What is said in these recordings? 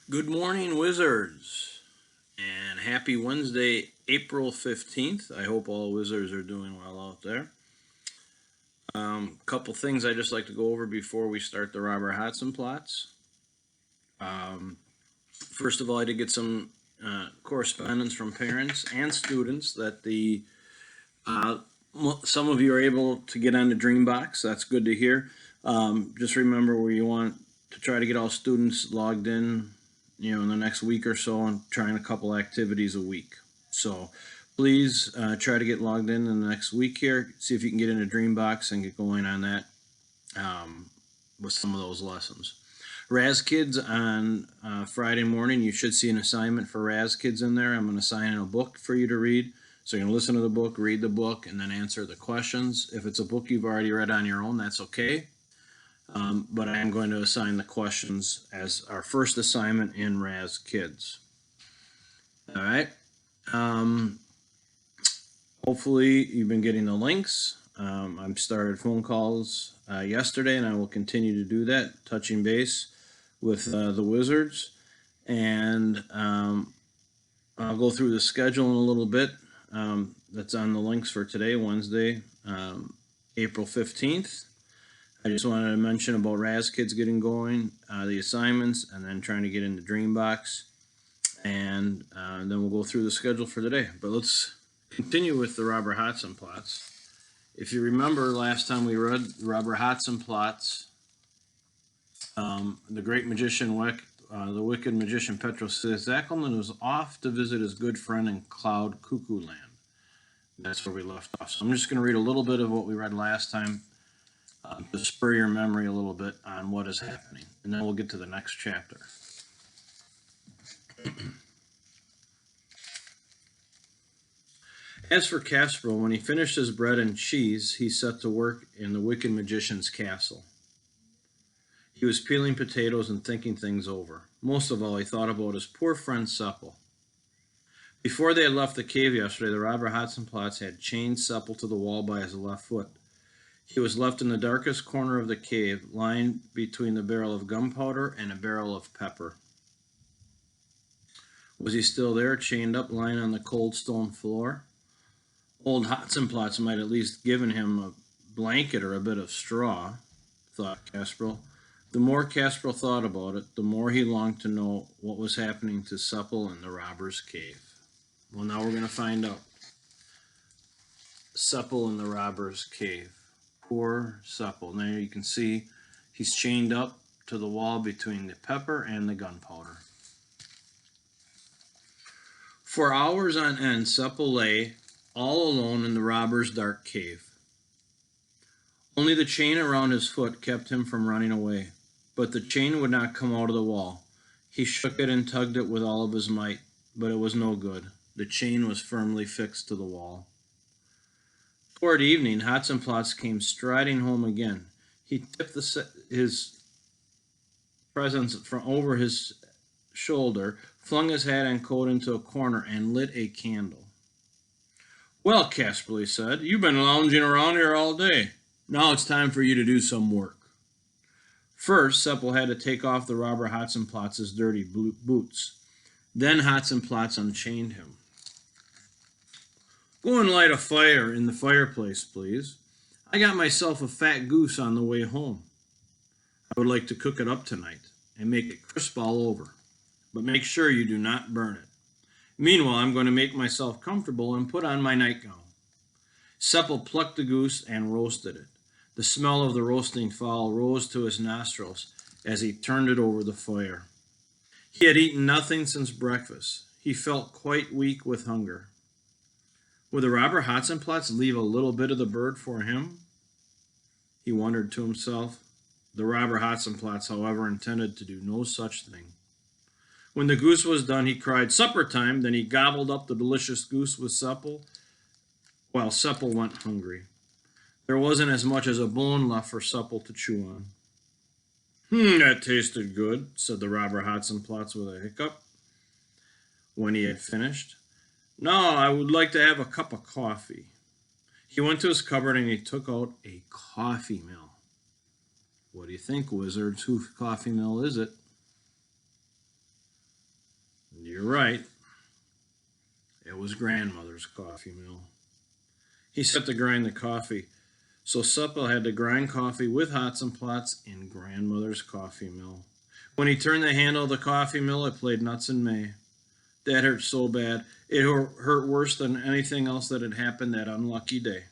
Good morning, Wizards, and happy Wednesday, April 15th. I hope all Wizards are doing well out there. Couple things I just like to go over before we start the Robert Hodson plots. First of all, I did get some correspondence from parents and students that some of you are able to get on the Dreambox. That's good to hear. Just remember where you want to try to get all students logged in, in the next week or so, and trying a couple activities a week. So please try to get logged in the next week here. See if you can get into Dreambox and get going on that with some of those lessons. Raz Kids on Friday morning, you should see an assignment for Raz Kids in there. I'm going to assign a book for you to read. So you're going to listen to the book, read the book, and then answer the questions. If it's a book you've already read on your own, that's okay. But I am going to assign the questions as our first assignment in Raz Kids. All right. Hopefully you've been getting the links. I've started phone calls yesterday, and I will continue to do that, touching base with the Wizards. And I'll go through the schedule in a little bit. That's on the links for today, Wednesday, April 15th. I just wanted to mention about Raz Kids getting going, the assignments, and then trying to get into Dreambox. And then we'll go through the schedule for today. But let's continue with the Robert Hodson plots. If you remember last time we read Robert Hodson plots, the great magician, the wicked magician Petros Zackelman was off to visit his good friend in Cloud Cuckoo Land. That's where we left off. So I'm just going to read a little bit of what we read last time to spur your memory a little bit on what is happening. And then we'll get to the next chapter. As for Casper, when he finished his bread and cheese, he set to work in the wicked magician's castle. He was peeling potatoes and thinking things over. Most of all, he thought about his poor friend Supple. Before they had left the cave yesterday, the Robert Hodson plots had chained Supple to the wall by his left foot. He was left in the darkest corner of the cave, lying between the barrel of gunpowder and a barrel of pepper. Was he still there, chained up, lying on the cold stone floor? Old Hodson plots might at least given him a blanket or a bit of straw, thought Casper. The more Casper thought about it, the more he longed to know what was happening to Supple in the robber's cave. Well, now we're going to find out. Supple in the robber's cave. Poor Supple. Now you can see he's chained up to the wall between the pepper and the gunpowder. For hours on end, Supple lay all alone in the robber's dark cave. Only the chain around his foot kept him from running away, but the chain would not come out of the wall. He shook it and tugged it with all of his might, but it was no good. The chain was firmly fixed to the wall. Toward evening, Hodson plots came striding home again. He tipped his presents from over his shoulder, flung his hat and coat into a corner, and lit a candle. Well, Casper, he said, you've been lounging around here all day. Now it's time for you to do some work. First, Supple had to take off the robber Hodson plots' dirty boots. Then Hodson plots unchained him. Go and light a fire in the fireplace, please. I got myself a fat goose on the way home. I would like to cook it up tonight and make it crisp all over, but make sure you do not burn it. Meanwhile, I'm going to make myself comfortable and put on my nightgown. Supple plucked the goose and roasted it. The smell of the roasting fowl rose to his nostrils as he turned it over the fire. He had eaten nothing since breakfast. He felt quite weak with hunger. Would the robber Hodson plots leave a little bit of the bird for him? He wondered to himself. The robber Hodson plots, however, intended to do no such thing. When the goose was done, he cried, "Supper time!" Then he gobbled up the delicious goose with Supple, while Supple went hungry. There wasn't as much as a bone left for Supple to chew on. That tasted good," said the robber Hodson plots with a hiccup when he had finished. "Now I would like to have a cup of coffee." He went to his cupboard and he took out a coffee mill. What do you think, wizards? Whose coffee mill is it? you're right. It was grandmother's coffee mill. He set to grind the coffee, so Supple had to grind coffee with Hotzenplotz in grandmother's coffee mill. When he turned the handle of the coffee mill, it played Nuts in May. That hurt so bad. It hurt worse than anything else that had happened that unlucky day.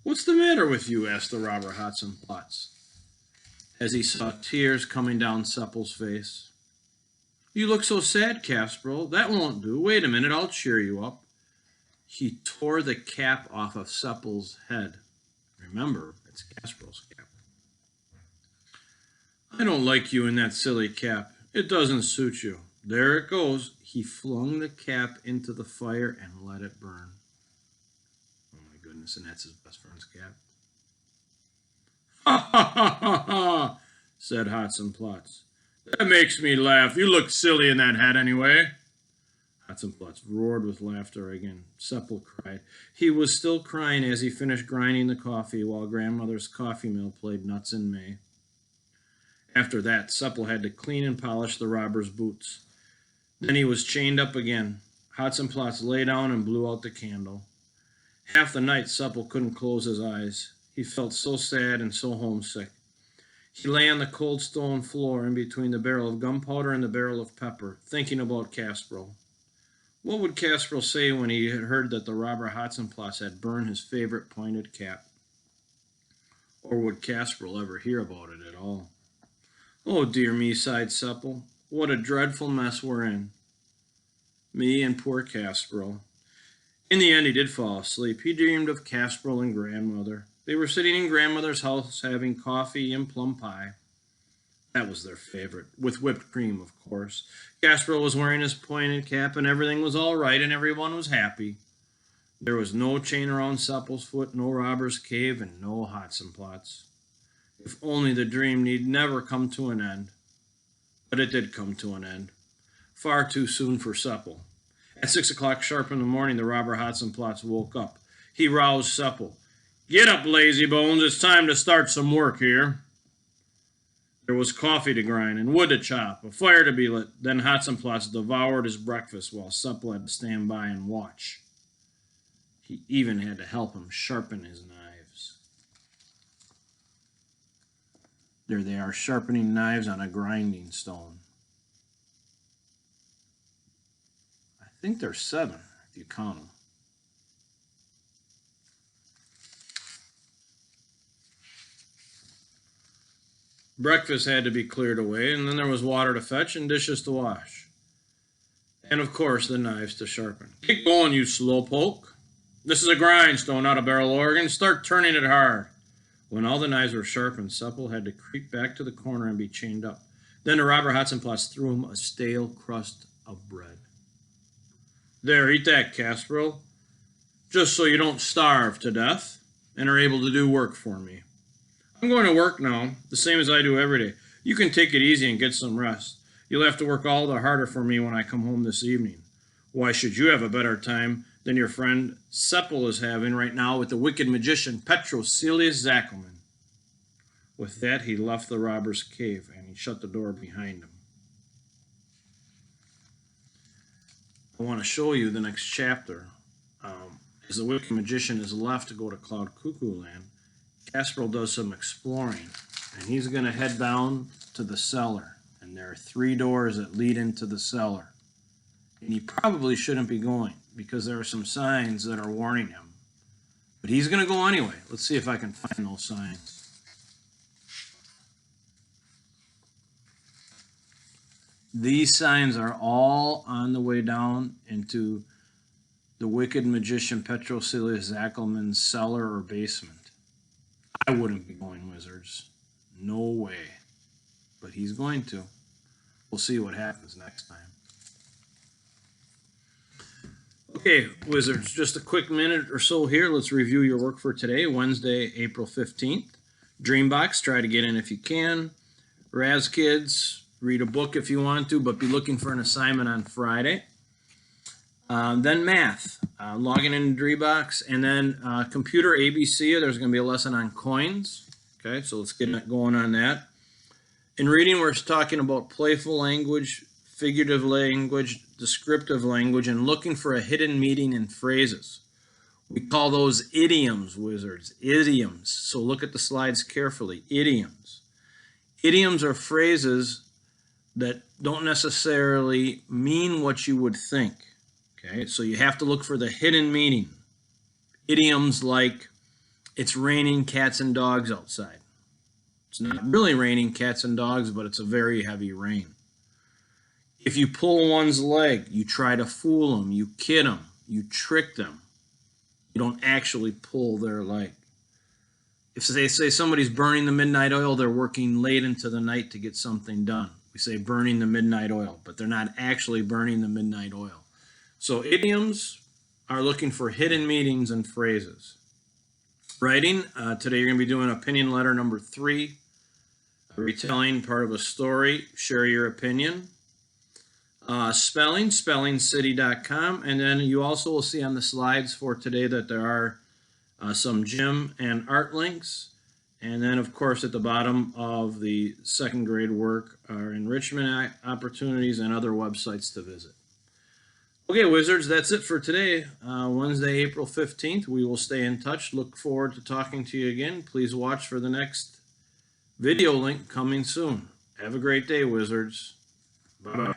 "What's the matter with you?" asked the robber Hotzenplotz, as he saw tears coming down Supple's face. "You look so sad, Kasperl. That won't do. Wait a minute, I'll cheer you up." He tore the cap off of Supple's head. Remember, it's Kasperl's cap. "I don't like you in that silly cap. It doesn't suit you. There it goes." He flung the cap into the fire and let it burn. Oh my goodness, and that's his best friend's cap. "Ha ha ha ha ha," said Hotzenplotz. "That makes me laugh. You look silly in that hat anyway." Hotzenplotz roared with laughter again. Supple cried. He was still crying as he finished grinding the coffee while grandmother's coffee mill played Nuts in May. After that, Supple had to clean and polish the robber's boots. Then he was chained up again. Hotzenplotz lay down and blew out the candle. Half the night, Supple couldn't close his eyes. He felt so sad and so homesick. He lay on the cold stone floor in between the barrel of gunpowder and the barrel of pepper, thinking about Kasperl. What would Kasperl say when he had heard that the robber Hotzenplotz had burned his favorite pointed cap? Or would Kasperl ever hear about it at all? "Oh, dear me," sighed Supple. "What a dreadful mess we're in. Me and poor Kasperl." In the end, he did fall asleep. He dreamed of Kasperl and grandmother. They were sitting in grandmother's house having coffee and plum pie. That was their favorite, with whipped cream, of course. Kasperl was wearing his pointed cap, and everything was all right, and everyone was happy. There was no chain around Supple's foot, no robber's cave, and no Hotzenplotz. If only the dream need never come to an end. But it did come to an end. Far too soon for Supple. At 6 o'clock sharp in the morning, the robber Hotzenplotz woke up. He roused Supple. "Get up, lazy bones. It's time to start some work here." There was coffee to grind and wood to chop, a fire to be lit. Then Hotzenplotz devoured his breakfast while Supple had to stand by and watch. He even had to help him sharpen his knives. There they are, sharpening knives on a grinding stone. I think there's 7, if you count them. Breakfast had to be cleared away, and then there was water to fetch and dishes to wash. And, of course, the knives to sharpen. "Get going, you slowpoke. This is a grindstone, not a barrel organ. Start turning it hard." When all the knives were sharpened, Supple had to creep back to the corner and be chained up. Then the robber Hotzenplotz threw him a stale crust of bread. "There, eat that, Kasperl, just so you don't starve to death and are able to do work for me. I'm going to work now, the same as I do every day. You can take it easy and get some rest. You'll have to work all the harder for me when I come home this evening. Why should you have a better time than your friend Supple is having right now with the wicked magician Petrocilius Zackelman?" With that, he left the robber's cave and he shut the door behind him. I want to show you the next chapter. As the wicked magician is left to go to Cloud Cuckoo Land, Kasperl does some exploring, and he's going to head down to the cellar. And there are 3 doors that lead into the cellar. And he probably shouldn't be going, because there are some signs that are warning him. But he's going to go anyway. Let's see if I can find those signs. These signs are all on the way down into the wicked magician Petrocilius Zackelman's cellar or basement. I wouldn't be going, wizards. No way. But he's going to. We'll see what happens next time. Okay, wizards, just a quick minute or so here. Let's review your work for today, Wednesday, April 15th. Dreambox, try to get in if you can. Raz Kids, read a book if you want to, but be looking for an assignment on Friday. Then math, logging into Dreambox, and then computer ABC. There's going to be a lesson on coins. Okay, so let's get going on that. In reading, we're talking about playful language, figurative language, descriptive language, and looking for a hidden meaning in phrases. We call those idioms, wizards. Idioms. So look at the slides carefully. Idioms. Idioms are phrases that don't necessarily mean what you would think. Okay, so you have to look for the hidden meaning. Idioms like, it's raining cats and dogs outside. It's not really raining cats and dogs, but it's a very heavy rain. If you pull one's leg, you try to fool them, you kid them, you trick them. You don't actually pull their leg. If they say somebody's burning the midnight oil, they're working late into the night to get something done. We say burning the midnight oil, but they're not actually burning the midnight oil. So idioms are looking for hidden meanings and phrases. Writing, today you're going to be doing opinion letter number 3, retelling part of a story, share your opinion. Spelling, spellingcity.com, and then you also will see on the slides for today that there are some gym and art links. And then, of course, at the bottom of the second grade work are enrichment opportunities and other websites to visit. Okay, wizards, that's it for today. Wednesday, April 15th. We will stay in touch. Look forward to talking to you again. Please watch for the next video link coming soon. Have a great day, wizards. Bye-bye.